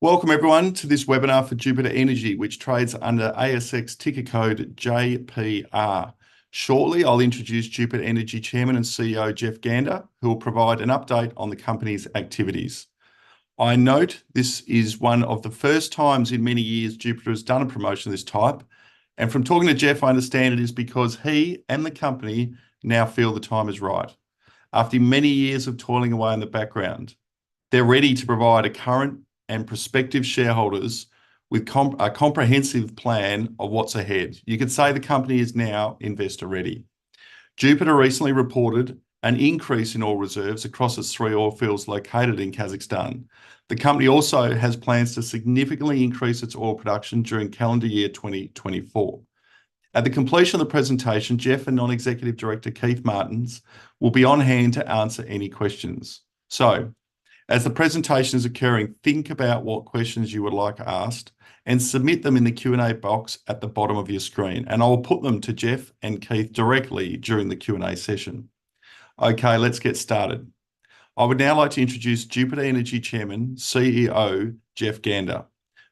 Welcome everyone to this webinar for Jupiter Energy, which trades under ASX ticker code JPR. Shortly, I'll introduce Jupiter Energy Chairman and CEO Geoff Gander, who will provide an update on the company's activities. I note this is one of the first times in many years Jupiter has done a promotion of this type. And from talking to Geoff, I understand it is because he and the company now feel the time is right. After many years of toiling away in the background, they're ready to provide a current and prospective shareholders with a comprehensive plan of what's ahead. You could say the company is now investor ready. Jupiter recently reported an increase in oil reserves across its 3 oil fields located in Kazakhstan. The company also has plans to significantly increase its oil production during calendar year 2024. At the completion of the presentation, Geoff and Non-Executive Director Keith Martins will be on hand to answer any questions. So, as the presentation is occurring, think about what questions you would like asked and submit them in the Q&A box at the bottom of your screen, and I will put them to Geoff and Keith directly during the Q&A session. Okay, let's get started. I would now like to introduce Jupiter Energy Chairman, CEO Geoff Gander,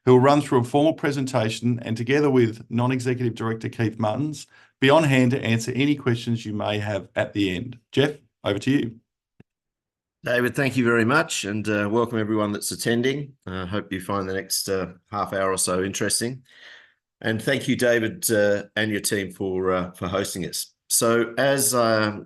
who will run through a formal presentation and together with Non-Executive Director Keith Martins, be on hand to answer any questions you may have at the end. Geoff, over to you. David, thank you very much, and welcome everyone that's attending. I hope you find the next half hour or so interesting. And thank you, David, and your team for hosting us. So as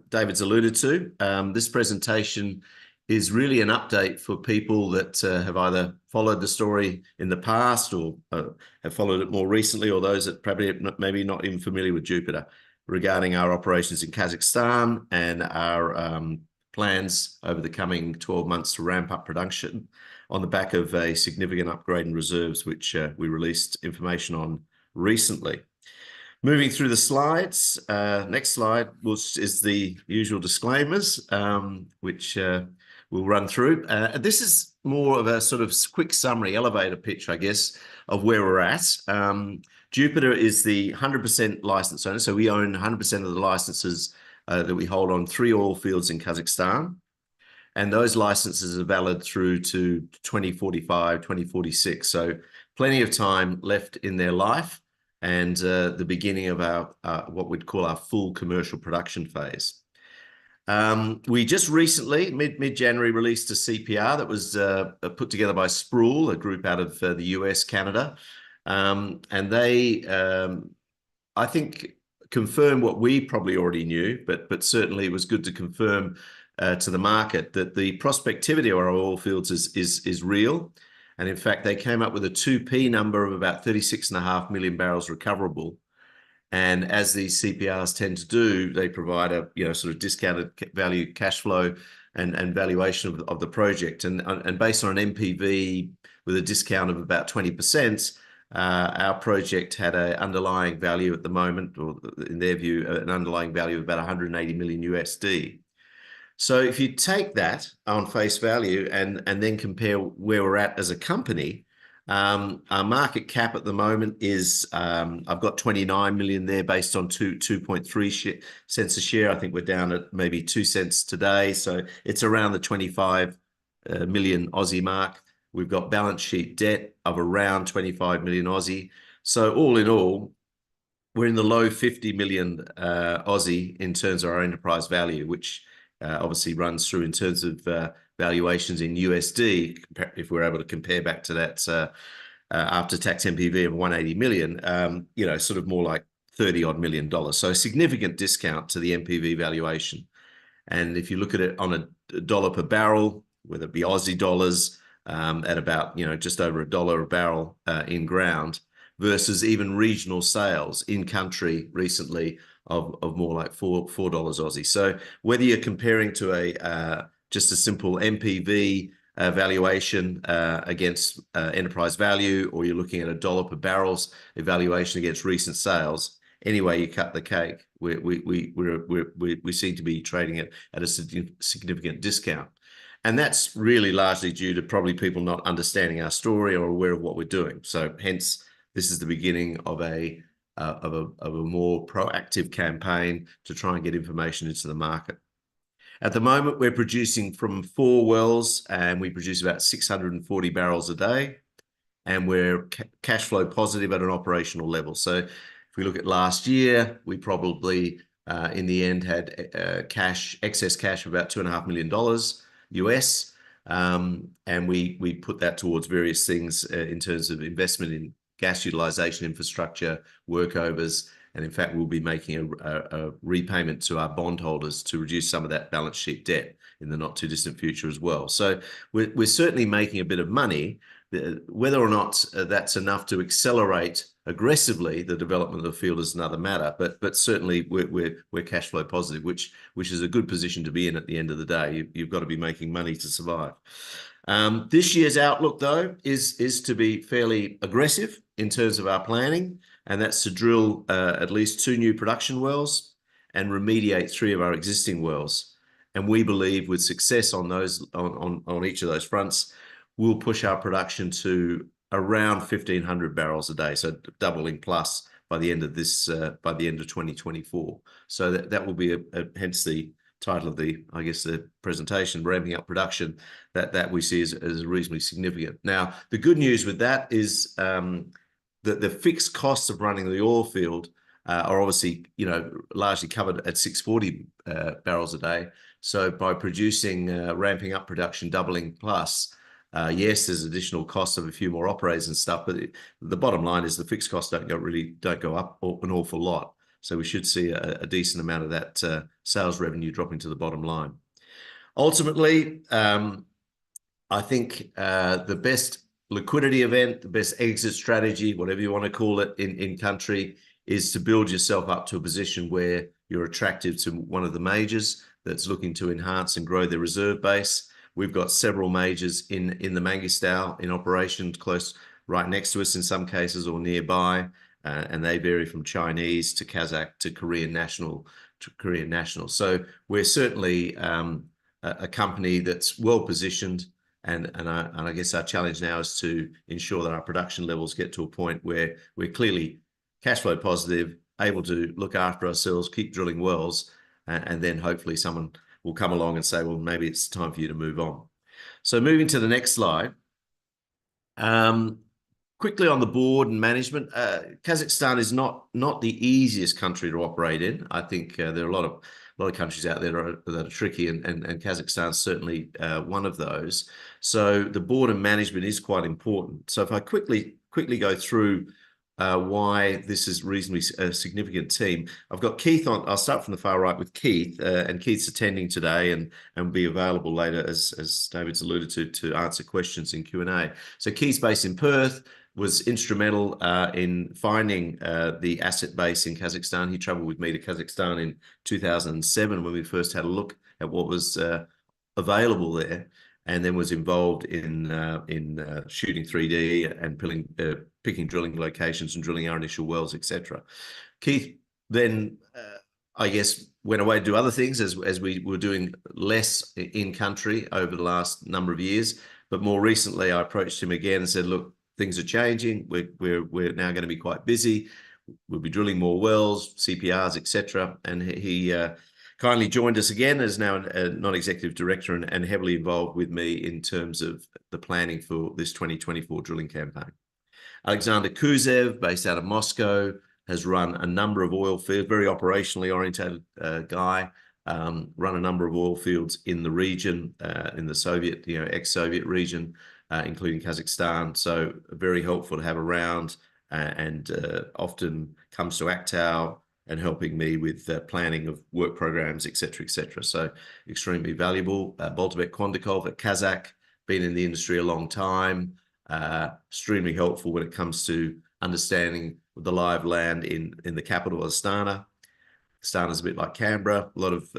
David's alluded to, this presentation is really an update for people that have either followed the story in the past or have followed it more recently, or those that probably maybe not even familiar with Jupiter, regarding our operations in Kazakhstan and our plans over the coming 12 months to ramp up production on the back of a significant upgrade in reserves, which we released information on recently. Moving through the slides, next slide is the usual disclaimers, which we'll run through. This is more of a sort of quick summary, elevator pitch, I guess, of where we're at. Jupiter is the 100% license owner, so we own 100% of the licenses that we hold on 3 oil fields in Kazakhstan. And those licenses are valid through to 2045, 2046. So plenty of time left in their life and the beginning of our what we'd call our full commercial production phase. We just recently, mid-January, released a CPR that was put together by Sproul, a group out of the US, Canada. And they, I think, confirm what we probably already knew, but certainly it was good to confirm to the market that the prospectivity of our oil fields is real. And in fact, they came up with a 2P number of about 36.5 million barrels recoverable. And as these CPRs tend to do, they provide a sort of discounted value cash flow and valuation of the project. And based on an NPV with a discount of about 20%, our project had an underlying value at the moment, or in their view, an underlying value of about 180 million USD. So if you take that on face value and then compare where we're at as a company, our market cap at the moment is, I've got 29 million there based on 2.3 cents a share. I think we're down at maybe 2 cents today. So it's around the 25 million Aussie mark. We've got balance sheet debt of around 25 million Aussie. So all in all, we're in the low 50 million Aussie in terms of our enterprise value, which obviously runs through in terms of valuations in USD, if we're able to compare back to that after-tax NPV of 180 million, sort of more like $30-odd million. So a significant discount to the NPV valuation. And if you look at it on a dollar per barrel, whether it be Aussie dollars, at about just over $1 a barrel in ground, versus even regional sales in country recently of more like $4 Aussie. So whether you're comparing to just a simple NPV valuation against enterprise value, or you're looking at a dollar per barrel's evaluation against recent sales, anyway you cut the cake, we seem to be trading it at a significant discount. And that's really largely due to probably people not understanding our story or aware of what we're doing. So hence, this is the beginning of a more proactive campaign to try and get information into the market. At the moment, we're producing from 4 wells, and we produce about 640 barrels a day. and we're cash flow positive at an operational level. So if we look at last year, we probably in the end had excess cash of about $2.5 million US. And we put that towards various things in terms of investment in gas utilization infrastructure, workovers, and in fact, we'll be making a repayment to our bondholders to reduce some of that balance sheet debt in the not too distant future as well. So we're certainly making a bit of money. Whether or not that's enough to accelerate aggressively the development of the field is another matter, but certainly we're cash flow positive, which is a good position to be in at the end of the day. You've got to be making money to survive. This year's outlook, though, is to be fairly aggressive in terms of our planning, and that's to drill at least 2 new production wells and remediate 3 of our existing wells. And we believe with success on those on each of those fronts, we'll push our production to around 1,500 barrels a day, so doubling plus by the end of 2024. So that will be hence the title of the presentation, ramping up production, that we see as reasonably significant. Now, the good news with that is that the fixed costs of running the oil field are obviously, largely covered at 640 barrels a day. So by producing, ramping up production, doubling plus, yes, there's additional costs of a few more operators and stuff, but the bottom line is the fixed costs don't go up an awful lot. So we should see a decent amount of that sales revenue dropping to the bottom line. Ultimately, I think the best liquidity event, the best exit strategy, whatever you want to call it in country, is to build yourself up to a position where you're attractive to one of the majors that's looking to enhance and grow their reserve base. We've got several majors in the Mangostal in operation close right next to us in some cases or nearby, and they vary from Chinese to Kazakh to Korean national. So we're certainly a company that's well positioned, and I guess our challenge now is to ensure that our production levels get to a point where we're clearly cash flow positive, able to look after ourselves, keep drilling wells, and then hopefully someone will come along and say, well, maybe it's time for you to move on. So moving to the next slide. Quickly on the board and management, Kazakhstan is not the easiest country to operate in. I think there are a lot of countries out there that are tricky, and Kazakhstan is certainly one of those. So the board and management is quite important. So if I quickly go through why this is reasonably a significant team. I've got Keith on. I'll start from the far right with Keith, and Keith's attending today and be available later, as David's alluded to answer questions in Q&A. So Keith's based in Perth, was instrumental in finding the asset base in Kazakhstan. He traveled with me to Kazakhstan in 2007 when we first had a look at what was available there, and then was involved in shooting 3D and picking drilling locations and drilling our initial wells, etc. Keith then, I guess, went away to do other things as we were doing less in country over the last number of years. But more recently, I approached him again and said, look, things are changing. We're now going to be quite busy. We'll be drilling more wells, CPRs, etc. And he kindly joined us again as now a non-executive director and heavily involved with me in terms of the planning for this 2024 drilling campaign. Alexander Kuzev, based out of Moscow, has run a number of oil fields, very operationally oriented guy, run a number of oil fields in the region, in the Soviet, ex-Soviet region, including Kazakhstan. So very helpful to have around, and often comes to Aktau and helping me with planning of work programs, etc., etc. So extremely valuable. Boltobek Kvondikov, a Kazakh, been in the industry a long time, extremely helpful when it comes to understanding the lie of land in the capital, Astana. Astana is a bit like Canberra, a lot of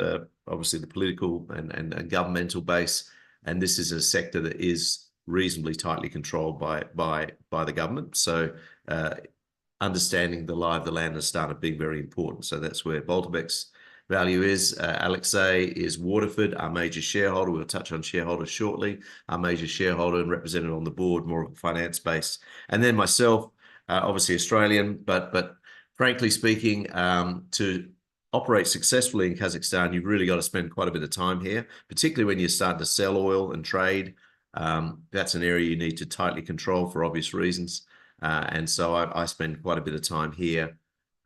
obviously the political and governmental base, and this is a sector that is reasonably tightly controlled by the government. So understanding the lie of the land has started being very important. So that's where Boltobek's value is. Alexei is Waterford, our major shareholder. We'll touch on shareholders shortly. Our major shareholder and represented on the board, more of a finance base. And then myself, obviously Australian, but frankly speaking, to operate successfully in Kazakhstan, you've really got to spend quite a bit of time here, particularly when you're starting to sell oil and trade That's an area you need to tightly control for obvious reasons. And so I spend quite a bit of time here.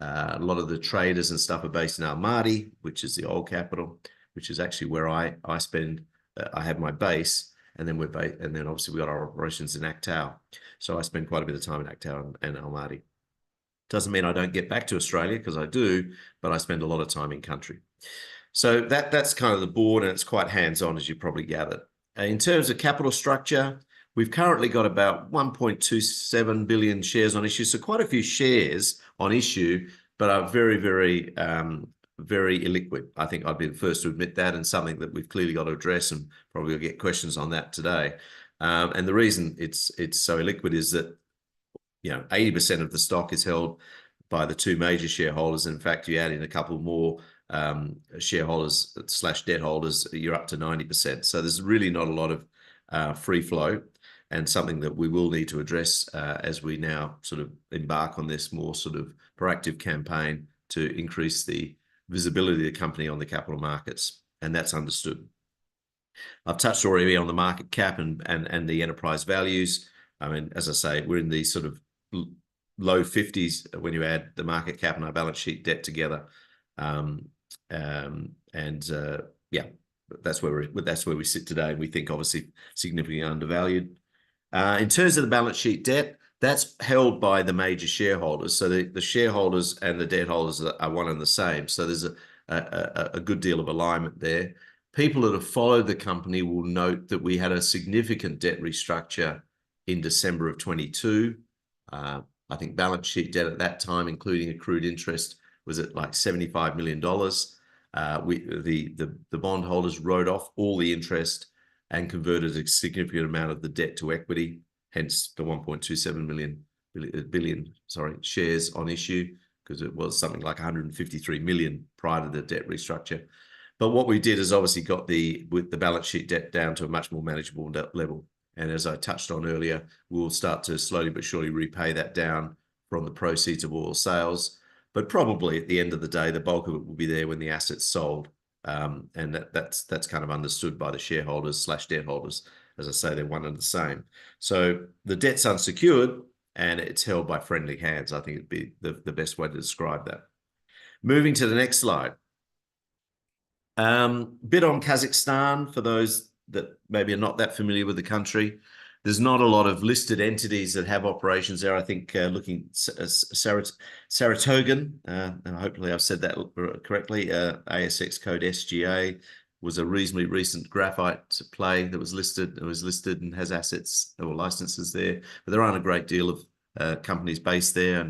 A lot of the traders and stuff are based in Almaty, which is the oil capital, which is actually where I spend. I have my base, and then and then obviously we got our operations in Aktau. So I spend quite a bit of time in Aktau and Almaty. Doesn't mean I don't get back to Australia, because I do, but I spend a lot of time in country. So that's kind of the board, and it's quite hands-on, as you probably gathered. In terms of capital structure, we've currently got about 1.27 billion shares on issue. So quite a few shares on issue, but are very, very, very illiquid. I think I'd be the first to admit that, and something that we've clearly got to address, and probably will get questions on that today. And the reason it's so illiquid is that 80% of the stock is held by the two major shareholders. In fact, you add in a couple more shareholders / debt holders, you're up to 90%. So there's really not a lot of free flow, and something that we will need to address as we now sort of embark on this more sort of proactive campaign to increase the visibility of the company on the capital markets, and that's understood. I've touched already on the market cap and the enterprise values. I mean, as I say, we're in the sort of low 50s when you add the market cap and our balance sheet debt together. Yeah, that's where we sit today. We think obviously significantly undervalued. In terms of the balance sheet debt, that's held by the major shareholders. So the shareholders and the debt holders are one and the same. So there's a good deal of alignment there. People that have followed the company will note that we had a significant debt restructure in December of 22. I think balance sheet debt at that time, including accrued interest, was at like $75 million. The bondholders wrote off all the interest and converted a significant amount of the debt to equity, hence the 1.27 billion shares on issue, because it was something like 153 million prior to the debt restructure. But what we did is obviously got with the balance sheet debt down to a much more manageable level. And as I touched on earlier, we'll start to slowly but surely repay that down from the proceeds of oil sales. But probably at the end of the day, the bulk of it will be there when the asset's sold. And that's kind of understood by the shareholders / debt holders. As I say, they're one and the same. So the debt's unsecured and it's held by friendly hands. I think it'd be the best way to describe that. Moving to the next slide. Bit on Kazakhstan for those that maybe are not that familiar with the country. There's not a lot of listed entities that have operations there. I think looking at Saratogan, and hopefully I've said that correctly, ASX code SGA, was a reasonably recent graphite play that was listed. It was listed and has assets or licenses there, but there aren't a great deal of companies based there.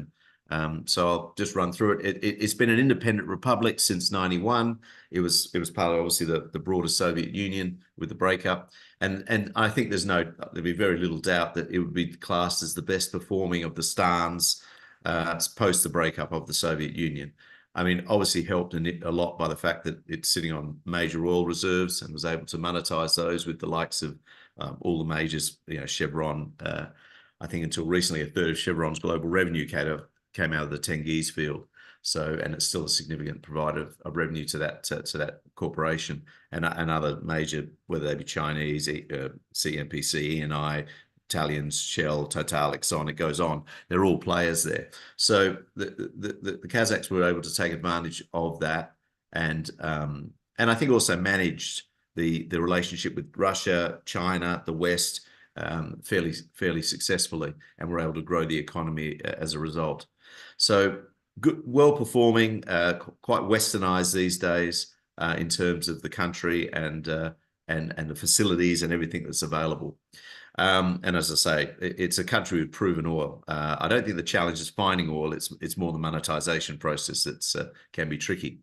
And so I'll just run through it. It's been an independent republic since '91. It was part of obviously the broader Soviet Union with the breakup. And I think there'll be very little doubt that it would be classed as the best performing of the stans post the breakup of the Soviet Union. I mean, obviously helped a lot by the fact that it's sitting on major oil reserves and was able to monetize those with the likes of all the majors, Chevron. I think until recently, a third of Chevron's global revenue came out of the Tengiz field. So, and it's still a significant provider of revenue to that corporation and other major, whether they be Chinese, CNPC, ENI, Italians, Shell, Total, Exxon, it goes on. They're all players there. So the Kazakhs were able to take advantage of that, and I think also managed the relationship with Russia, China, the West fairly successfully, and were able to grow the economy as a result. So good, well-performing, quite westernized these days in terms of the country and the facilities and everything that's available. And as I say, it's a country with proven oil. I don't think the challenge is finding oil. It's more the monetization process that can be tricky.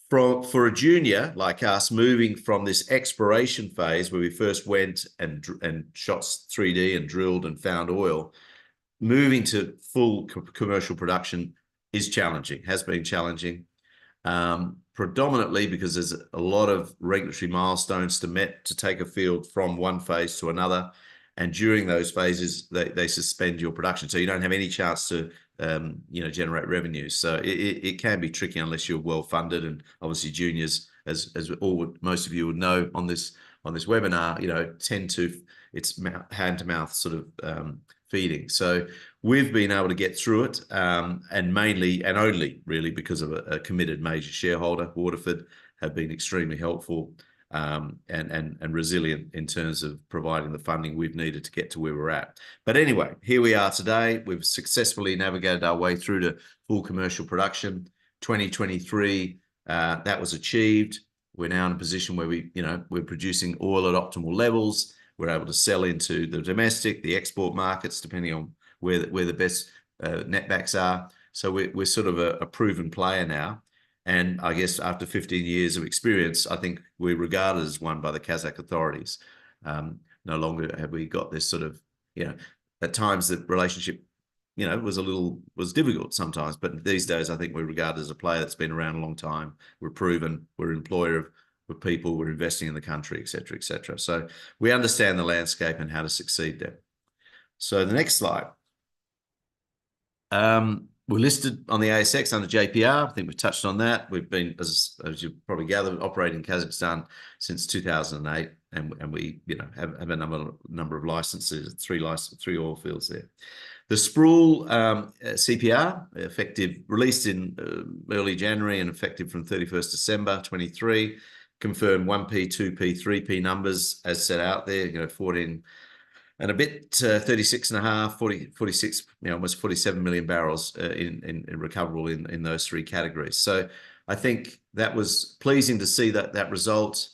For a junior like us, moving from this exploration phase where we first went and shot 3D and drilled and found oil, moving to full commercial production is challenging, has been challenging, predominantly because there's a lot of regulatory milestones to take a field from one phase to another. And during those phases, they suspend your production. So you don't have any chance to generate revenues. So it can be tricky unless you're well funded. And obviously juniors, as most of you would know on this webinar, tend to it's hand-to-mouth sort of feeding. So we've been able to get through it, and mainly and only really because of a committed major shareholder. Waterford have been extremely helpful and resilient in terms of providing the funding we've needed to get to where we're at. But anyway, here we are today. We've successfully navigated our way through to full commercial production. 2023, that was achieved. We're now in a position where we're producing oil at optimal levels. We're able to sell into the domestic, the export markets, depending on where the best netbacks are. So we're sort of a proven player now. And I guess after 15 years of experience, I think we're regarded as one by the Kazakh authorities. No longer have we got this sort of, at times the relationship, was difficult sometimes. But these days, I think we're regarded as a player that's been around a long time. We're proven, we're an employer of people, we're investing in the country, et cetera, et cetera. So we understand the landscape and how to succeed there. So the next slide. We're listed on the ASX under JPR. I think we've touched on that. We've been, as you probably gathered, operating in Kazakhstan since 2008, and we have a number of licenses, three oil fields there. The Sproule CPR, released in early January and effective from 31st December 23, confirmed 1P, 2P, 3P numbers as set out there, 14 and a bit, 36.5, 46, almost 47 million barrels in recoverable in those three categories. So I think that was pleasing to see that result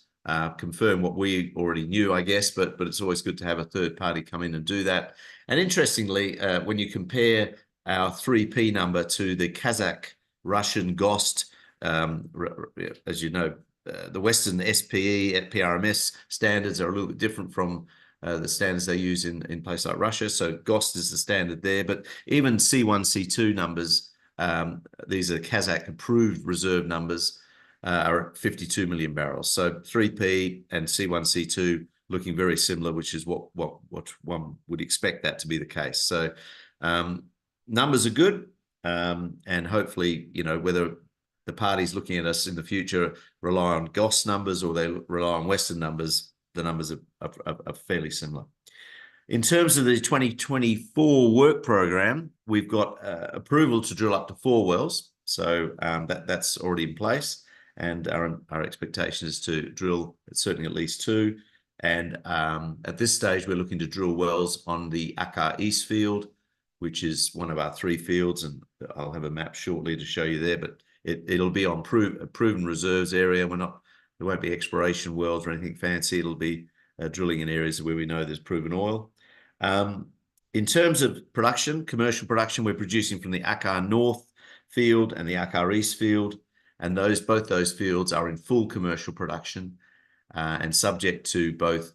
confirm what we already knew, I guess, but it's always good to have a third party come in and do that. And interestingly, when you compare our 3P number to the Kazakh Russian GOST, as you know, the Western SPE at PRMS standards are a little bit different from the standards they use in places like Russia. So GOST is the standard there, but even C1, C2 numbers, these are Kazakh approved reserve numbers, are at 52 million barrels. So 3P and C1, C2 looking very similar, which is what one would expect that to be the case. So numbers are good, and hopefully, whether the parties looking at us in the future rely on GOST numbers or they rely on Western numbers, the numbers are fairly similar. In terms of the 2024 work program, we've got approval to drill up to 4 wells. So that's already in place. And our expectation is to drill certainly at least 2. And at this stage, we're looking to drill wells on the Akar East field, which is one of our 3 fields. And I'll have a map shortly to show you there, but it'll be on proven reserves area. There won't be exploration wells or anything fancy. It'll be drilling in areas where we know there's proven oil. In terms of production, commercial production, we're producing from the Akar North field and the Akar East field. And both those fields are in full commercial production and subject to both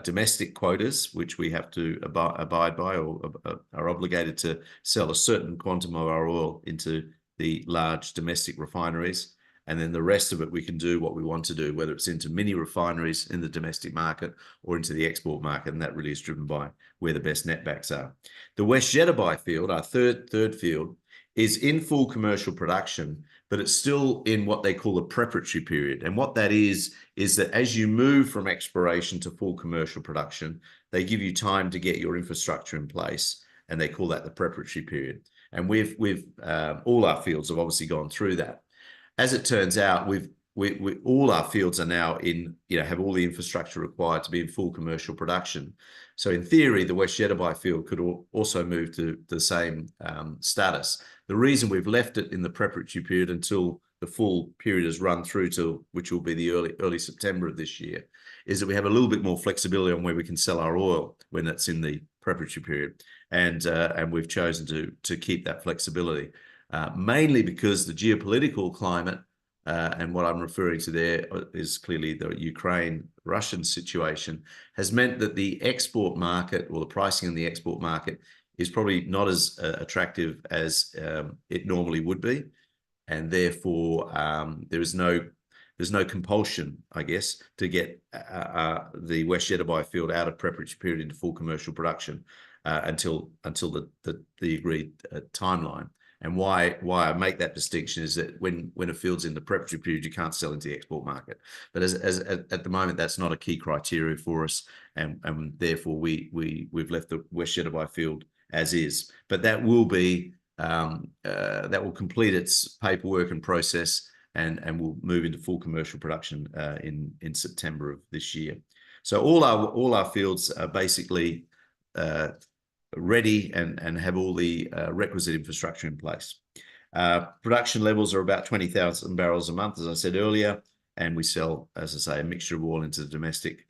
domestic quotas, which we have to abide by or are obligated to sell a certain quantum of our oil into the large domestic refineries. And then the rest of it, we can do what we want to do, whether it's into mini refineries in the domestic market or into the export market. And that really is driven by where the best netbacks are. The West Jetabai field, our third field, is in full commercial production, but it's still in what they call a preparatory period. And what that is that as you move from exploration to full commercial production, they give you time to get your infrastructure in place. And they call that the preparatory period. And we've all our fields have obviously gone through that. As it turns out, all our fields are now have all the infrastructure required to be in full commercial production. So in theory, the West Jetabai field could also move to the same status. The reason we've left it in the preparatory period until the full period is run through to, which will be the early September of this year, is that we have a little bit more flexibility on where we can sell our oil when that's in the preparatory period. And we've chosen to keep that flexibility. Mainly because the geopolitical climate, and what I'm referring to there is clearly the Ukraine-Russian situation, has meant that the export market or the pricing in the export market is probably not as attractive as it normally would be. And therefore, there's no compulsion, I guess, to get the West Jetabai field out of preparatory period into full commercial production until the agreed timeline. And why I make that distinction is that when a field's in the preparatory period, you can't sell into the export market. But as at the moment, that's not a key criteria for us, and therefore we've left the West Jeddah field as is. But that will be that will complete its paperwork and process, and will move into full commercial production in September of this year. So all our fields are basically ready and have all the requisite infrastructure in place. Production levels are about 20,000 barrels a month, as I said earlier, and we sell, as I say, a mixture of oil into the domestic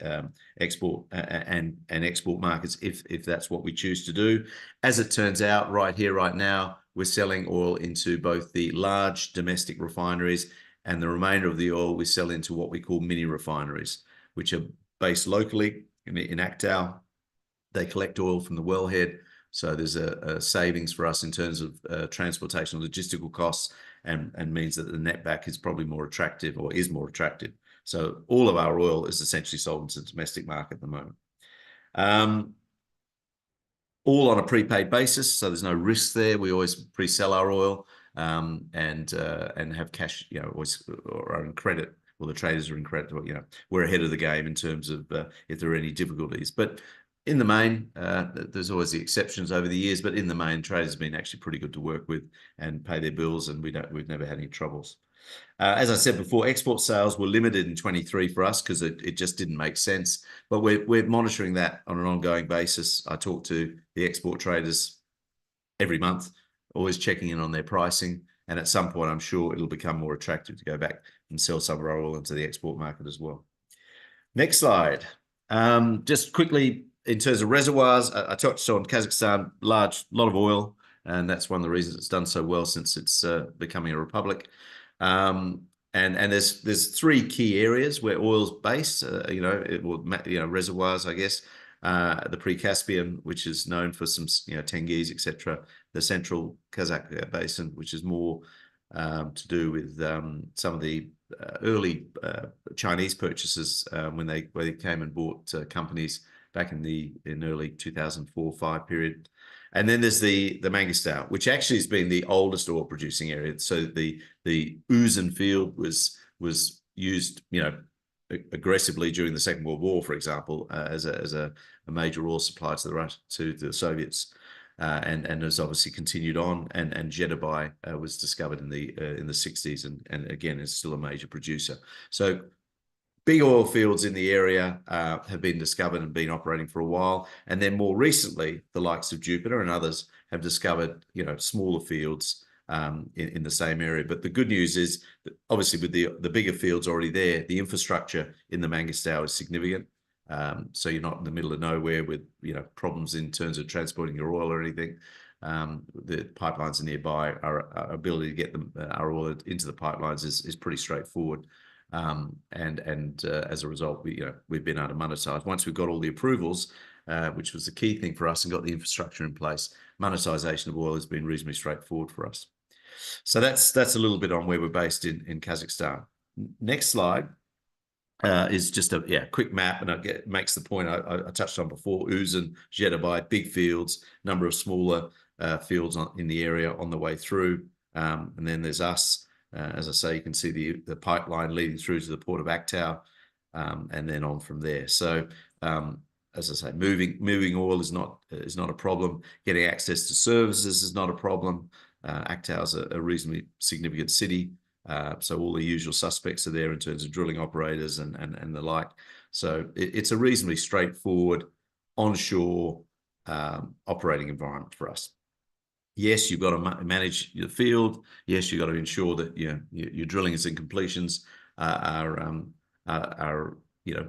export and export markets if that's what we choose to do. As it turns out, right here, right now, we're selling oil into both the large domestic refineries, and the remainder of the oil we sell into what we call mini refineries, which are based locally in Aktau. They collect oil from the wellhead, so there's a savings for us in terms of transportation and logistical costs, and means that the netback is probably more attractive, or is more attractive. So all of our oil is essentially sold into the domestic market at the moment. All on a prepaid basis, so there's no risk there. We always pre-sell our oil and have cash, always, or are in credit, or the traders are in credit. We're ahead of the game in terms of if there are any difficulties. But in the main, there's always the exceptions over the years, but in the main, traders have been actually pretty good to work with and pay their bills, and we've never had any troubles. As I said before, export sales were limited in 23 for us because it just didn't make sense. But we're monitoring that on an ongoing basis. I talk to the export traders every month, always checking in on their pricing. And at some point, I'm sure it'll become more attractive to go back and sell some of our oil into the export market as well. Next slide. Just quickly, in terms of reservoirs, I touched on Kazakhstan, lot of oil, and that's one of the reasons it's done so well since it's becoming a republic. And there's three key areas where oil's based, reservoirs, I guess. The pre-Caspian, which is known for some, Tengiz, etc. The central Kazakh basin, which is more to do with some of the early Chinese purchases when they came and bought companies back in early 2004-5 period. And then there's the Mangistau, which actually has been the oldest oil producing area. So the Uzun field was used, aggressively during the Second World War, for example, as a major oil supply to the Soviets, and has obviously continued on. And Jeddah was discovered in the 60s, and again is still a major producer. So big oil fields in the area have been discovered and been operating for a while. And then more recently, the likes of Jupiter and others have discovered, smaller fields in the same area. But the good news is that obviously with the bigger fields already there, the infrastructure in the Mangistau is significant. So you're not in the middle of nowhere with, problems in terms of transporting your oil or anything. The pipelines are nearby. Our ability to get our oil into the pipelines is pretty straightforward. As a result, we've been able to monetize. Once we've got all the approvals, which was the key thing for us, and got the infrastructure in place, monetization of oil has been reasonably straightforward for us. So that's a little bit on where we're based in Kazakhstan. Next slide is just a quick map, and it makes the point I touched on before. Uzun, Jeddah, big fields, number of smaller fields in the area on the way through, and then there's us. As I say, you can see the pipeline leading through to the port of Aktau, and then on from there. So, as I say, moving oil is not a problem. Getting access to services is not a problem. Aktau is a reasonably significant city, so all the usual suspects are there in terms of drilling operators and the like. So it's a reasonably straightforward onshore operating environment for us. Yes, you've got to manage your field. Yes, you've got to ensure that your drillings and completions are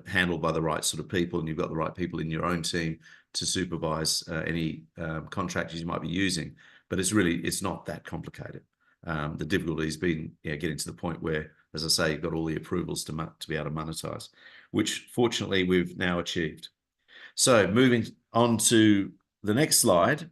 handled by the right sort of people, and you've got the right people in your own team to supervise any contractors you might be using. But it's not that complicated. The difficulty has been getting to the point where, as I say, you've got all the approvals to be able to monetize, which fortunately we've now achieved. So moving on to the next slide.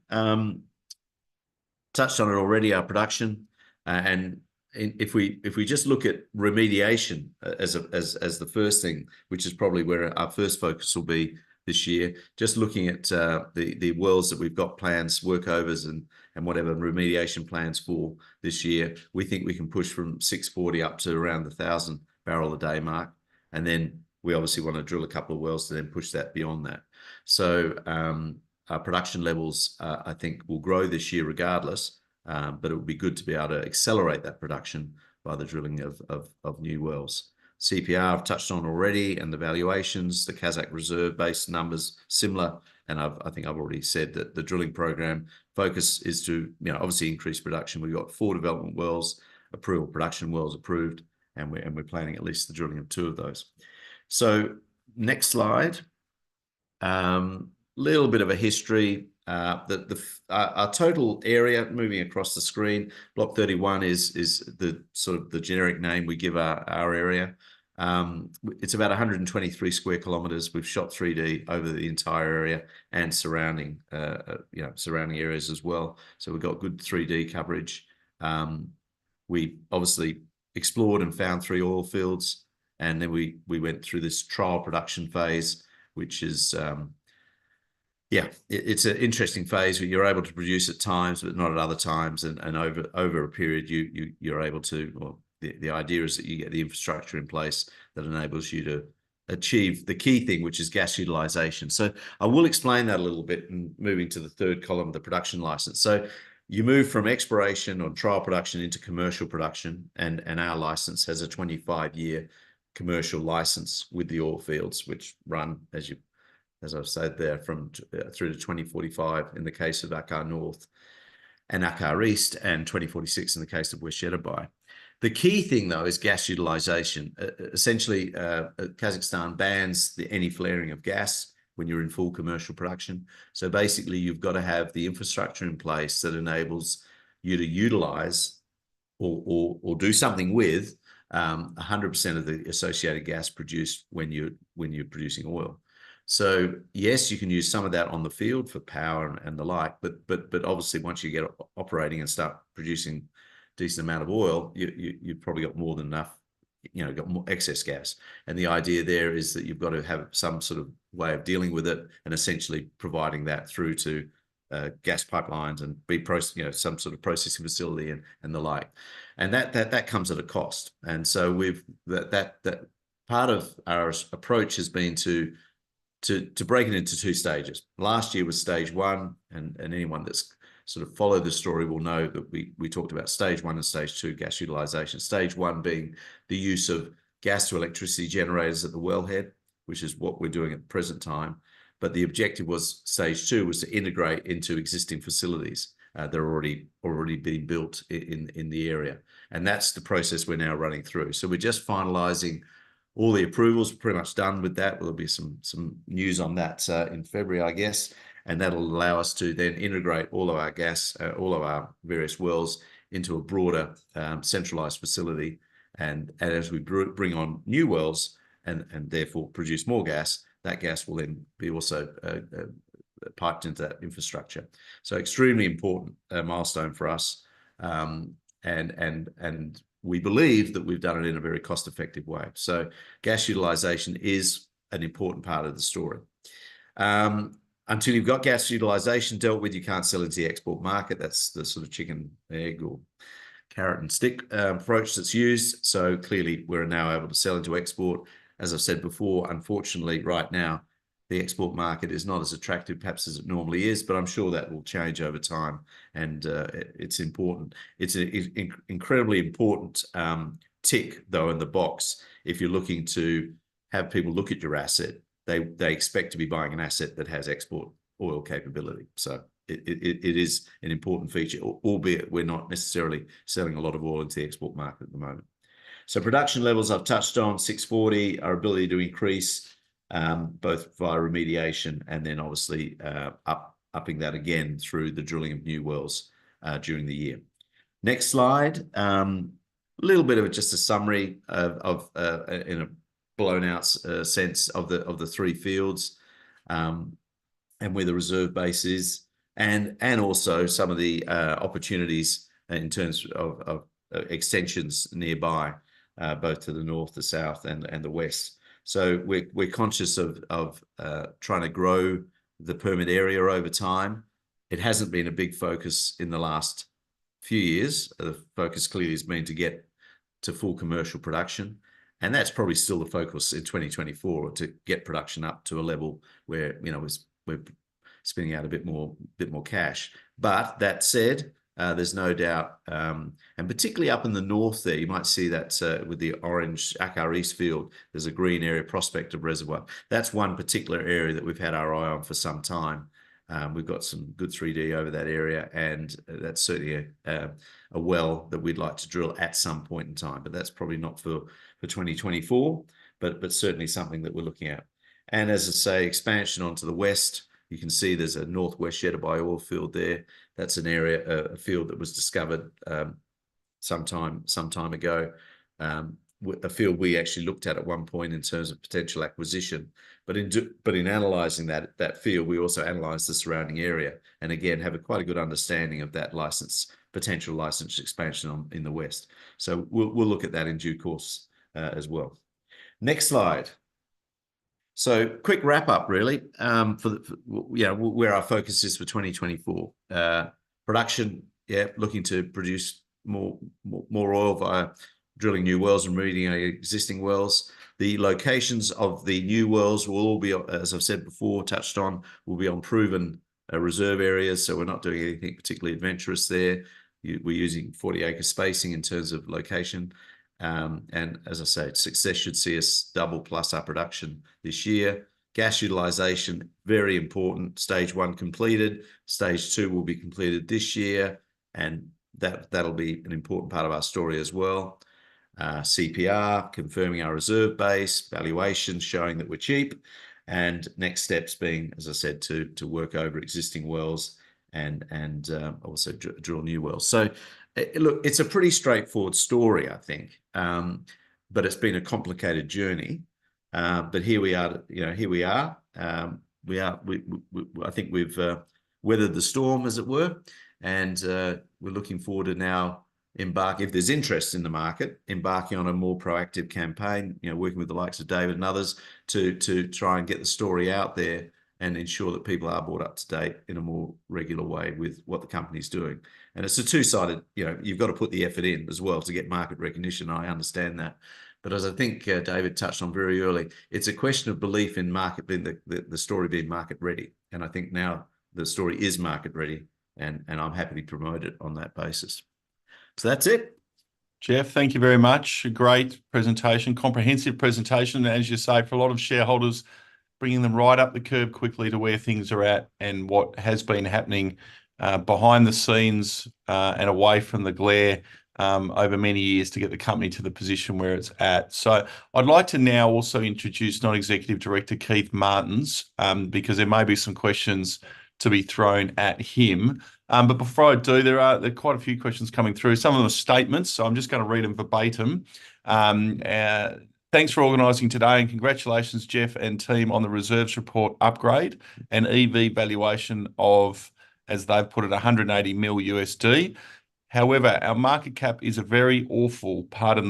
Touched on it already, our production, and if we just look at remediation as the first thing, which is probably where our first focus will be this year. Just looking at the wells that we've got plans, workovers and whatever remediation plans for this year, we think we can push from 640 up to around the 1,000 barrel a day mark. And then we obviously want to drill a couple of wells to then push that beyond that. So our production levels, I think, will grow this year regardless, but it would be good to be able to accelerate that production by the drilling of new wells. CPR I've touched on already, and the valuations, the Kazakh reserve-based numbers similar, and I think I've already said that the drilling program focus is to obviously increase production. We've got 4 development wells approved, production wells approved, and we're planning at least the drilling of 2 of those. So next slide. Little bit of a history. Our total area, moving across the screen, Block 31 is the sort of the generic name we give our area. It's about 123 square kilometers. We've shot 3D over the entire area and surrounding areas as well. So we've got good 3D coverage. We obviously explored and found 3 oil fields, and then we went through this trial production phase, which is it's an interesting phase where you're able to produce at times, but not at other times. And over a period, you're able to. Well, the idea is that you get the infrastructure in place that enables you to achieve the key thing, which is gas utilization. So I will explain that a little bit, and moving to the 3rd column, the production license. So you move from exploration or trial production into commercial production, and our license has a 25-year commercial license with the oil fields, which run, as I've said there, from through to 2045 in the case of Akar North and Akar East, and 2046 in the case of West Shetabai. The key thing, though, is gas utilization. Essentially, Kazakhstan bans any flaring of gas when you're in full commercial production. So basically, you've got to have the infrastructure in place that enables you to utilize or do something with 100% of the associated gas produced when you're producing oil. So yes, you can use some of that on the field for power and the like, but obviously once you get operating and start producing a decent amount of oil, you've probably got more than enough, got more excess gas. And the idea there is that you've got to have some sort of way of dealing with it, and essentially providing that through to gas pipelines and some sort of processing facility and the like. And that comes at a cost. And so that part of our approach has been to break it into 2 stages. Last year was stage 1, and anyone that's sort of followed the story will know that we talked about stage 1 and stage 2 gas utilization. Stage 1 being the use of gas to electricity generators at the wellhead, which is what we're doing at the present time. But the objective was stage 2 was to integrate into existing facilities that are already being built in the area. And that's the process we're now running through. So we're just finalizing all the approvals, pretty much done with that. There'll be some news on that in February, I guess, and that'll allow us to then integrate all of our gas, all of our various wells into a broader centralized facility. And as we bring on new wells and therefore produce more gas, that gas will then be also piped into that infrastructure. So extremely important milestone for us, and we believe that we've done it in a very cost-effective way. So gas utilization is an important part of the story. Until you've got gas utilization dealt with, you can't sell into the export market. That's the sort of chicken, egg, or carrot and stick approach that's used. So clearly, we're now able to sell into export. As I've said before, unfortunately, right now, the export market is not as attractive perhaps as it normally is, but I'm sure that will change over time. And it's important. It's an incredibly important tick, though, in the box. If you're looking to have people look at your asset, they expect to be buying an asset that has export oil capability. So it is an important feature, albeit we're not necessarily selling a lot of oil into the export market at the moment. So production levels I've touched on, 640, our ability to increase both via remediation and then obviously upping that again through the drilling of new wells during the year. Next slide. A little bit of just a summary of in a blown out sense of the 3 fields and where the reserve base is, and also some of the opportunities in terms of extensions nearby, both to the north, the south, and the west. So we're conscious of trying to grow the permit area over time. It hasn't been a big focus in the last few years. The focus clearly has been to get to full commercial production. And that's probably still the focus in 2024, to get production up to a level where, we're spinning out a bit more cash. But that said, there's no doubt, and particularly up in the north there, you might see that with the orange Akar East field, there's a green area, Prospective Reservoir. That's one particular area that we've had our eye on for some time. We've got some good 3D over that area, and that's certainly a well that we'd like to drill at some point in time, but that's probably not for 2024, but certainly something that we're looking at. And as I say, expansion onto the west, you can see there's a northwest Yetabai oil field there. That's an area, a field that was discovered some time ago. A field we actually looked at one point in terms of potential acquisition. But in analysing that field, we also analysed the surrounding area, and again have quite a good understanding of that potential license expansion in the west. So we'll look at that in due course as well. Next slide. So quick wrap up, really, where our focus is for 2024. Production, looking to produce more oil via drilling new wells and remediating our existing wells. The locations of the new wells will all be, as I've said before, touched on, will be on proven reserve areas. So we're not doing anything particularly adventurous there. We're using 40-acre spacing in terms of location. And as I say, success should see us double plus our production this year. Gas utilization, very important. Stage 1 completed. Stage 2 will be completed this year, and that'll be an important part of our story as well. CPR, confirming our reserve base, valuations showing that we're cheap, and next steps being, as I said, to work over existing wells and also drill new wells. So look, it's a pretty straightforward story, I think, but it's been a complicated journey. But here we are. I think we've weathered the storm, as it were, and we're looking forward to now if there's interest in the market, embarking on a more proactive campaign, working with the likes of David and others to try and get the story out there and ensure that people are brought up to date in a more regular way with what the company's doing. And it's a two-sided, you've got to put the effort in as well to get market recognition. I understand that. But as I think David touched on very early, it's a question of belief in market, being the story being market ready. And I think now the story is market ready, and I'm happy to promote it on that basis. So that's it. Geoff, thank you very much. A great presentation, comprehensive presentation. As you say, for a lot of shareholders, bringing them right up the curve quickly to where things are at and what has been happening behind the scenes and away from the glare over many years to get the company to the position where it's at. So I'd like to now also introduce Non-Executive Director Keith Martins, because there may be some questions to be thrown at him. But before I do, there are quite a few questions coming through. Some of them are statements, so I'm just going to read them verbatim. Thanks for organising today, and congratulations, Geoff and team, on the reserves report upgrade and EV valuation of, as they've put it, 180 mil USD. However, our market cap is a very awful, pardon,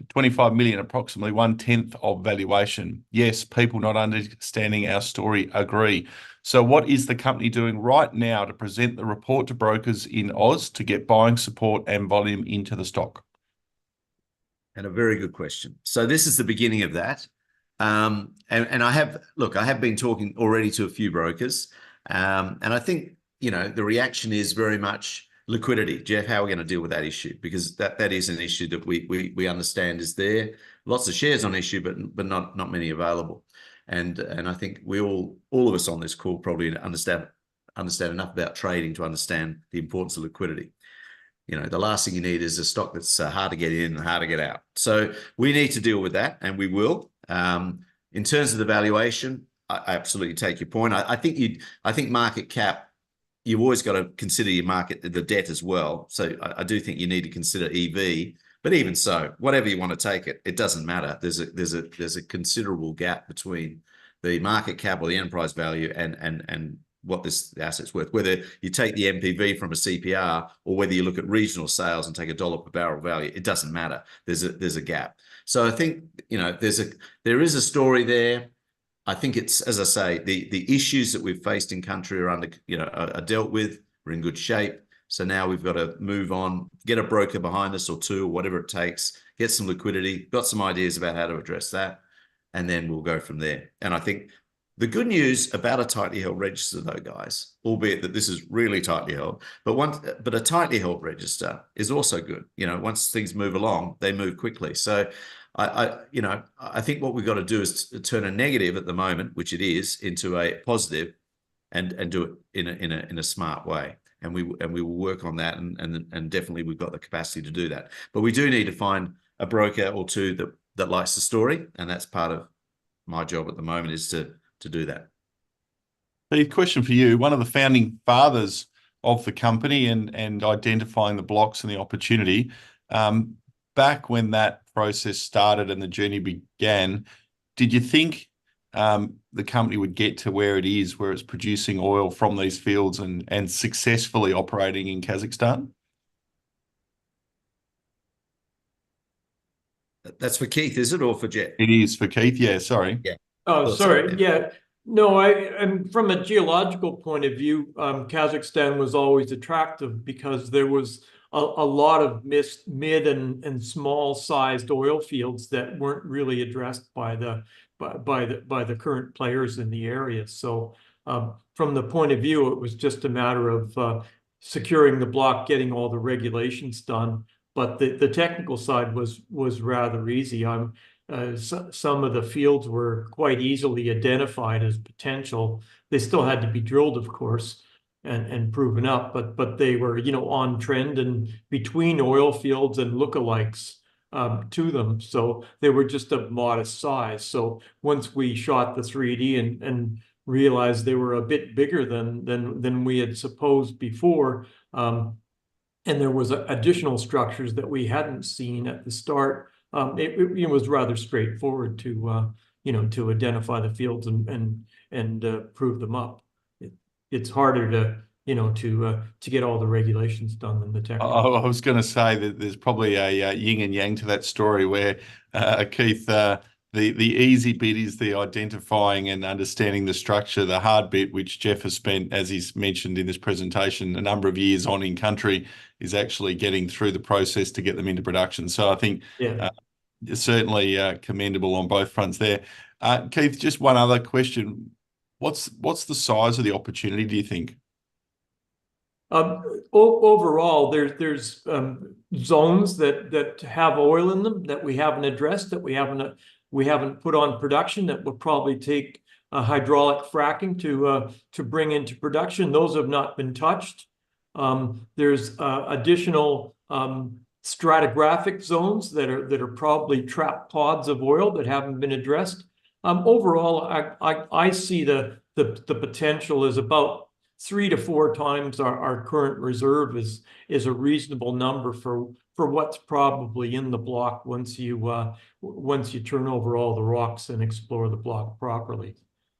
25 million, approximately 1/10 of valuation. Yes, people not understanding our story agree. So what is the company doing right now to present the report to brokers in Oz to get buying support and volume into the stock? And a very good question. So this is the beginning of that. And I have been talking already to a few brokers. And I think, the reaction is very much liquidity. Geoff, how are we going to deal with that issue? Because that is an issue that we understand is there. Lots of shares on issue, but not many available. And I think all of us on this call probably understand enough about trading to understand the importance of liquidity. The last thing you need is a stock that's hard to get in and hard to get out. So we need to deal with that, and we will. In terms of the valuation, I absolutely take your point. I think market cap, you've always got to consider your market, the debt as well. So I do think you need to consider EV. But even so, whatever you want to take it doesn't matter. There's a considerable gap between the market cap or the enterprise value and what this asset's worth. Whether you take the NPV from a CPR or whether you look at regional sales and take a dollar per barrel value, it doesn't matter. There's a gap. So I think, you know, there is a story there. I think it's, as I say, the issues that we've faced in country are dealt with. We're in good shape. So now we've got to move on, get a broker behind us or two, or whatever it takes, get some liquidity, got some ideas about how to address that, and then we'll go from there. And I think the good news about a tightly held register, though, guys, albeit that this is really tightly held, but a tightly held register is also good. You know, once things move along, they move quickly. So I think what we've got to do is turn a negative at the moment, which it is, into a positive, and do it in a smart way. And we will work on that, and definitely we've got the capacity to do that. But we do need to find a broker or two that likes the story, and that's part of my job at the moment, is to do that. Steve, question for you. One of the founding fathers of the company and identifying the blocks and the opportunity, back when that process started and the journey began, did you think the company would get to where it is, where it's producing oil from these fields and successfully operating in Kazakhstan? That's for Keith, is it, or for Geoff? It is for Keith. Yeah, sorry. Yeah. Oh, sorry. Yeah. No, and from a geological point of view, Kazakhstan was always attractive because there was a lot of mid and small sized oil fields that weren't really addressed by the current players in the area. So from the point of view, it was just a matter of securing the block, getting all the regulations done. But the technical side was rather easy. Some of the fields were quite easily identified as potential. They still had to be drilled, of course, and proven up, but they were, you know, on trend and between oil fields and lookalikes to them. So they were just of modest size. So once we shot the 3D and realized they were a bit bigger than we had supposed before, and there was additional structures that we hadn't seen at the start, it was rather straightforward to identify the fields and prove them up. It's harder to get all the regulations done than the technical. I was going to say that there's probably a yin and yang to that story where, Keith, the easy bit is the identifying and understanding the structure. The hard bit, which Geoff has spent, as he's mentioned in this presentation, a number of years on in country, is actually getting through the process to get them into production. So I think certainly commendable on both fronts there. Keith, just one other question. What's the size of the opportunity, do you think? Overall, there's zones that have oil in them that we haven't addressed, that we haven't put on production, that will probably take hydraulic fracking to bring into production. Those have not been touched. There's additional stratigraphic zones that are probably trapped pods of oil that haven't been addressed. Overall, I see the potential is about 3 to 4 times our current reserve is a reasonable number for what's probably in the block once you turn over all the rocks and explore the block properly.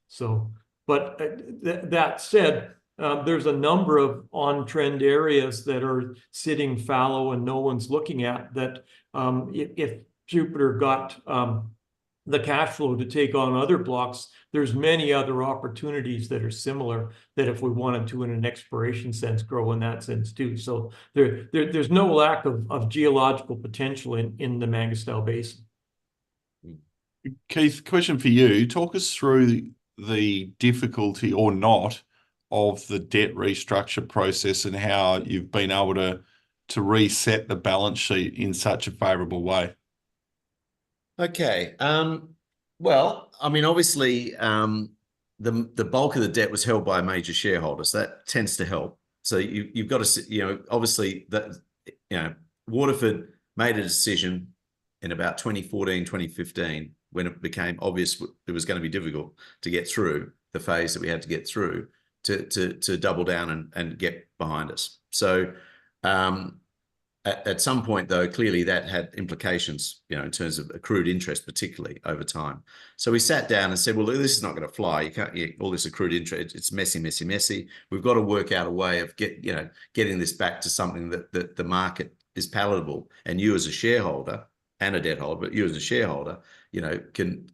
So, but that said, there's a number of on-trend areas that are sitting fallow and no one's looking at that. If Jupiter got the cash flow to take on other blocks, there's many other opportunities that are similar that if we wanted to, in an exploration sense, grow in that sense too. So there's no lack of geological potential in the Mangostal Basin. Keith, question for you. Talk us through the difficulty or not of the debt restructure process and how you've been able to reset the balance sheet in such a favourable way. Okay. Well, I mean, obviously, the bulk of the debt was held by major shareholders. That tends to help. So you've got to, obviously that, Waterford made a decision in about 2014, 2015, when it became obvious it was going to be difficult to get through the phase that we had to get through to double down and get behind us. So At some point, though, clearly that had implications, in terms of accrued interest, particularly over time. So we sat down and said, well, this is not going to fly. You can't, all this accrued interest, it's messy, messy, messy. We've got to work out a way of getting this back to something that the market is palatable. And you as a shareholder and a debt holder, but you as a shareholder, can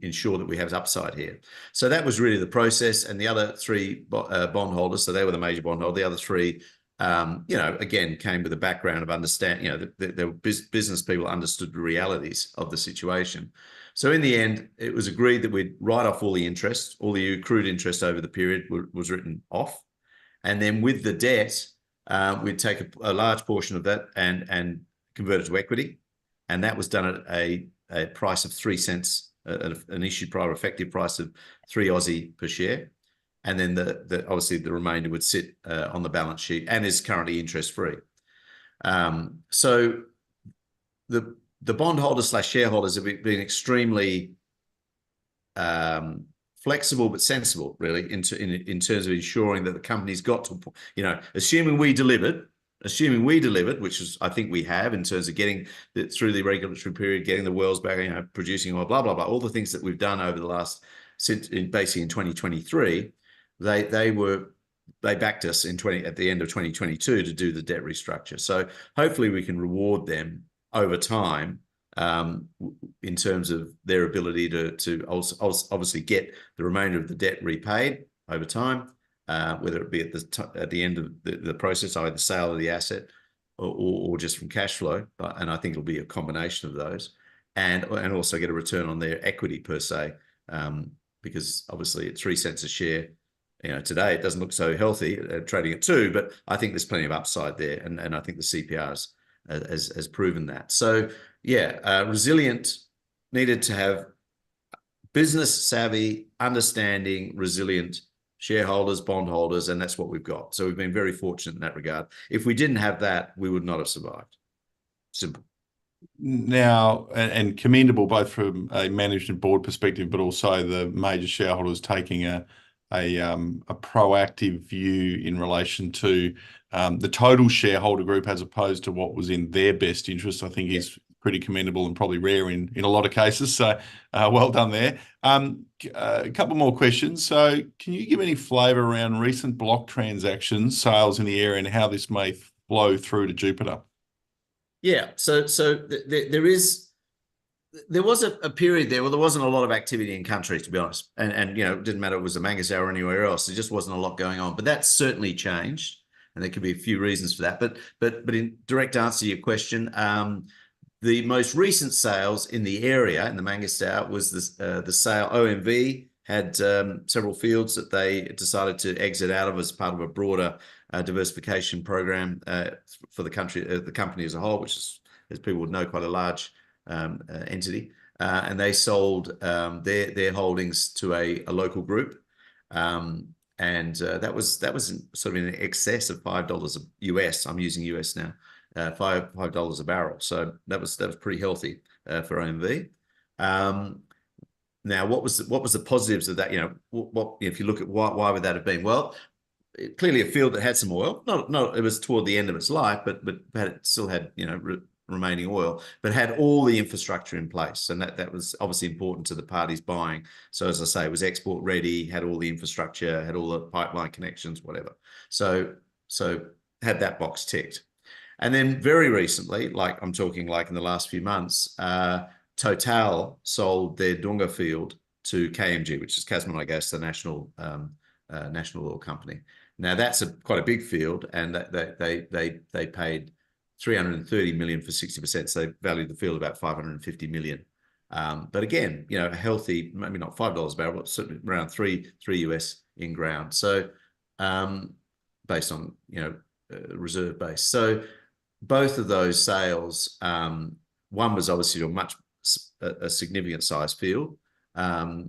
ensure that we have upside here. So that was really the process. And the other three bondholders, so they were the major bondholder, the other three, again, came with a background of understanding, the business people understood the realities of the situation. So in the end, it was agreed that we'd write off all the interest, all the accrued interest over the period was written off. And then with the debt, we'd take a large portion of that and convert it to equity. And that was done at a price of 3 cents, an issued price, effective price of 3 Aussie per share. And then obviously the remainder would sit on the balance sheet and is currently interest-free. So the bondholders/shareholders have been extremely flexible but sensible, really, in terms of ensuring that the company's got to, assuming we delivered, which is, I think we have, in terms of getting through the regulatory period, getting the wells back, producing oil, blah, blah, blah, all the things that we've done over the last, basically in 2023, they backed us at the end of 2022 to do the debt restructure. So hopefully we can reward them over time in terms of their ability to also obviously get the remainder of the debt repaid over time, whether it be at the end of the process, either the sale of the asset or just from cash flow. And I think it'll be a combination of those, and also get a return on their equity per se, because obviously at 3 cents a share, today it doesn't look so healthy, trading at 2, but I think there's plenty of upside there, and I think the CPR has proven that. So yeah, Resilient needed to have business savvy, understanding, resilient shareholders, bondholders, and that's what we've got. So we've been very fortunate in that regard. If we didn't have that, we would not have survived. Simple. Now, and commendable both from a management board perspective, but also the major shareholders taking a proactive view in relation to the total shareholder group as opposed to what was in their best interest, I think is pretty commendable and probably rare in a lot of cases. So well done there. A couple more questions. So can you give any flavour around recent block transactions, sales in the area, and how this may flow through to Jupiter? Yeah, so there was a period there where there wasn't a lot of activity in country, to be honest, and it didn't matter if it was a Mangazao or anywhere else. There just wasn't a lot going on, but that's certainly changed, and there could be a few reasons for that. But in direct answer to your question, the most recent sales in the area, in the Mangazao, was the sale. OMV had several fields that they decided to exit out of as part of a broader diversification program for the company as a whole, which is, as people would know, quite a large entity. And they sold their holdings to a local group. And that was sort of in excess of $5 US. I'm using US now. $5 a barrel. So that was pretty healthy for OMV. Now, what was the positives of that? What if you look at why would that have been? Well, clearly a field that had some oil. Not it was toward the end of its life, but it still had remaining oil, but had all the infrastructure in place, and that was obviously important to the parties buying. So as I say, it was export ready, had all the infrastructure, had all the pipeline connections, whatever. So had that box ticked. And then very recently, I'm talking in the last few months, Total sold their Dunga field to KMG, which is Kazmunaygas, the national oil company. Now that's quite a big field, and they paid 330 million for 60%. So they valued the field about 550 million. But again, a healthy, maybe not $5 a barrel, but certainly around three US in ground. So based on reserve base. So both of those sales, one was obviously a significant size field by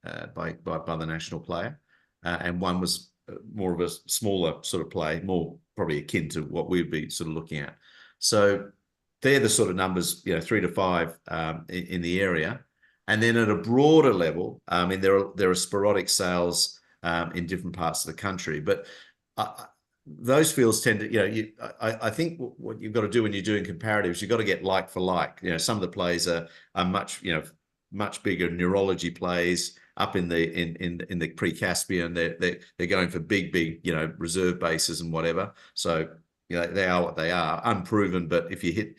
the national player, and one was more of a smaller sort of play, more probably akin to what we'd be sort of looking at. So they're the sort of numbers, 3 to 5 in the area. And then at a broader level, there are sporadic sales in different parts of the country. But those fields tend to, I think what you've got to do when you're doing comparatives, you've got to get like for like. Some of the plays are much, much bigger neurology plays up in the pre-Caspian. They're going for big, reserve bases and whatever. So, they are what they are, unproven. But if you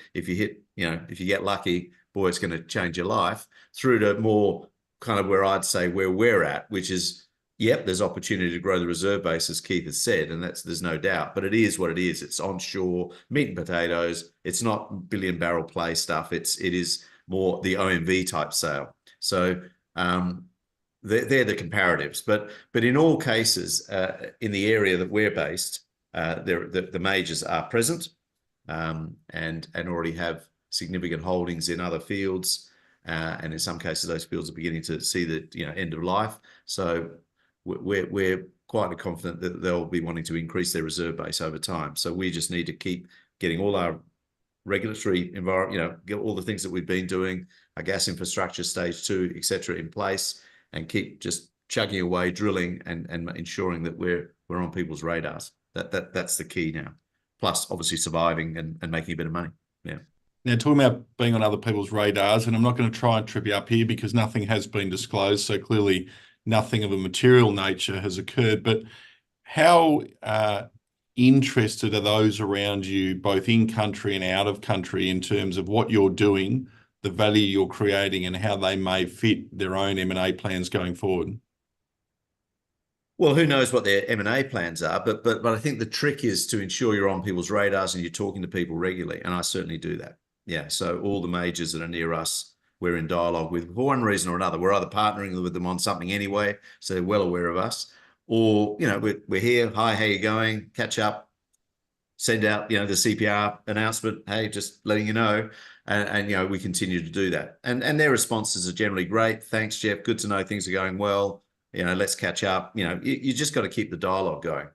get lucky, boy, it's going to change your life. Through to more kind of where I'd say where we're at, which is, yep, there's opportunity to grow the reserve base, as Keith has said, and there's no doubt. But it is what it is. It's onshore, meat and potatoes. It's not billion barrel play stuff. It is more the OMV type sale. So they're the comparatives. But in all cases, in the area that we're based, the majors are present and already have significant holdings in other fields. And in some cases, those fields are beginning to see the end of life. So we're quite confident that they'll be wanting to increase their reserve base over time. So we just need to keep getting all our regulatory environment, get all the things that we've been doing, our gas infrastructure stage 2, etc., in place, and keep just chugging away, drilling, and ensuring that we're on people's radars. That's the key now. Plus, obviously, surviving and making a bit of money. Yeah. Now, talking about being on other people's radars, and I'm not going to try and trip you up here because nothing has been disclosed, so clearly nothing of a material nature has occurred. But how interested are those around you, both in country and out of country, in terms of what you're doing, the value you're creating, and how they may fit their own M&A plans going forward? Well, who knows what their M&A plans are, but I think the trick is to ensure you're on people's radars and you're talking to people regularly, and I certainly do that. Yeah, so all the majors that are near us, we're in dialogue with for one reason or another. We're either partnering with them on something anyway, so they're well aware of us, or we're here. Hi, how you going? Catch up. Send out the CPR announcement. Hey, just letting you know, and we continue to do that. And their responses are generally great. Thanks, Geoff. Good to know things are going well. Let's catch up. You just got to keep the dialogue going.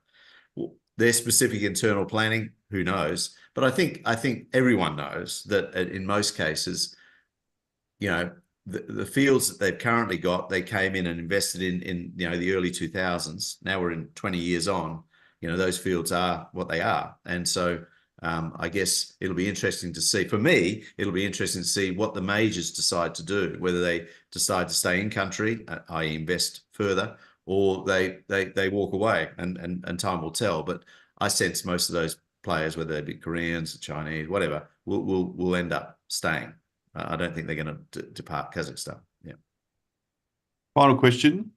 Their specific internal planning, who knows? But I think everyone knows that in most cases, the fields that they've currently got, they came in and invested in the early 2000s. Now we're in 20 years on. Those fields are what they are, and so I guess it'll be interesting to see. For me, it'll be interesting to see what the majors decide to do, whether they decide to stay in country, i.e. invest further, or they walk away, and time will tell. But I sense most of those players, whether they be Koreans, Chinese, whatever, will end up staying. I don't think they're going to depart Kazakhstan. Yeah. Final question.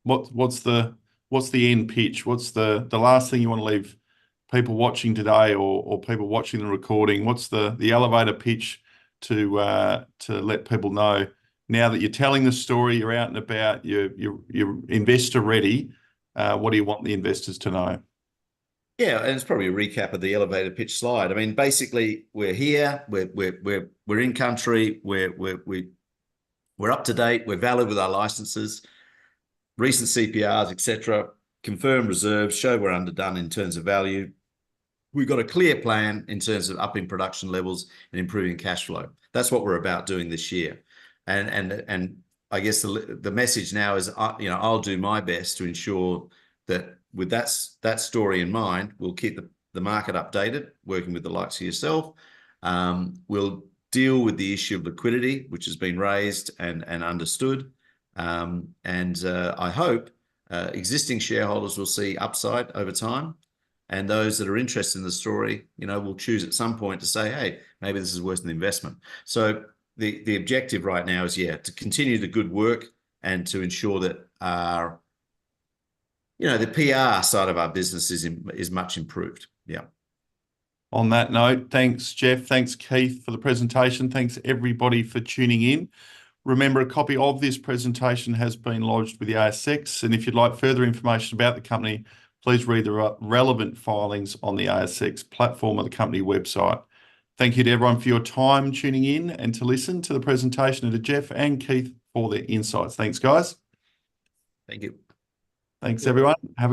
What's the end pitch? What's the last thing you want to leave people watching today, or people watching the recording? What's the elevator pitch to let people know, now that you're telling the story, you're out and about, you're investor ready, what do you want the investors to know? Yeah, and it's probably a recap of the elevator pitch slide. I mean, basically, we're here, we're in country, we're up to date, we're valid with our licenses, recent CPRs, etc., confirmed reserves, show we're underdone in terms of value. We've got a clear plan in terms of upping production levels and improving cash flow. That's what we're about doing this year. And I guess the message now is, I'll do my best to ensure that with that story in mind, we'll keep the market updated, working with the likes of yourself. We'll deal with the issue of liquidity, which has been raised and understood. I hope existing shareholders will see upside over time. And those that are interested in the story, will choose at some point to say, hey, maybe this is worth an investment. So the objective right now is, to continue the good work and to ensure that our, the PR side of our business is much improved. Yeah. On that note, thanks, Geoff. Thanks, Keith, for the presentation. Thanks, everybody, for tuning in. Remember, a copy of this presentation has been lodged with the ASX, and if you'd like further information about the company, please read the relevant filings on the ASX platform or the company website. Thank you to everyone for your time tuning in and to listen to the presentation, and to Geoff and Keith for their insights. Thanks, guys. Thank you. Thanks, everyone. Have a